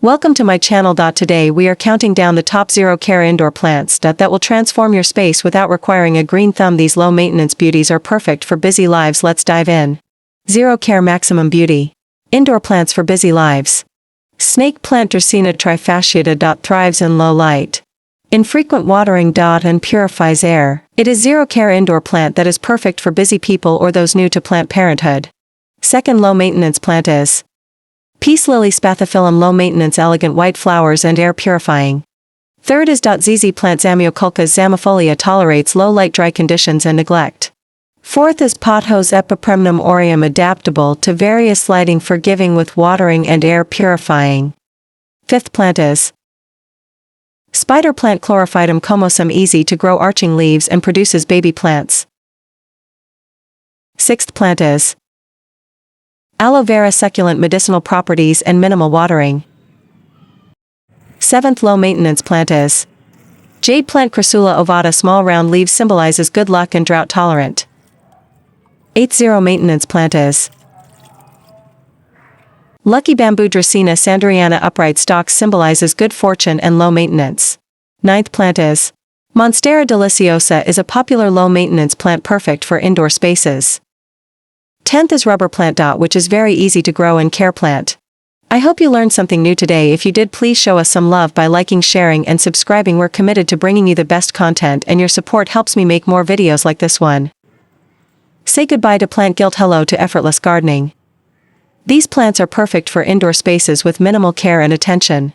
Welcome to my channel. Today we are counting down the top 0 care indoor plants that will transform your space without requiring a green thumb. These low maintenance beauties are perfect for busy lives. Let's dive in. 0 care maximum beauty. Indoor plants for busy lives. Snake plant Dracaena trifasciata. Thrives in low light, infrequent watering. And purifies air. It is 0 care indoor plant that is perfect for busy people or those new to plant parenthood. Second low maintenance plant is Peace Lily spathiphyllum. Low maintenance, elegant white flowers and air purifying. Third is ZZ plant Zamioculcas zamifolia. Tolerates low light, dry conditions and neglect. Fourth is Pothos epipremnum aureum. Adaptable to various lighting, forgiving with watering and air purifying. Fifth plant is Spider plant Chlorophytum comosum. Easy to grow, arching leaves and produces baby plants. Sixth plant is Aloe vera succulent, medicinal properties and minimal watering. Seventh low maintenance plant is Jade plant Crassula ovata. Small round leaves, symbolizes good luck and drought tolerant. Eighth 0 maintenance plant is Lucky bamboo Dracaena sanderiana. Upright stalks, symbolizes good fortune and low maintenance. Ninth plant is Monstera deliciosa. Is a popular low maintenance plant, perfect for indoor spaces. 10th is rubber plant. Which is very easy to grow and care plant. I hope you learned something new today. If you did, please show us some love by liking, sharing and subscribing. We're committed to bringing you the best content, and your support helps me make more videos like this one. Say goodbye to plant guilt, hello to effortless gardening. These plants are perfect for indoor spaces with minimal care and attention.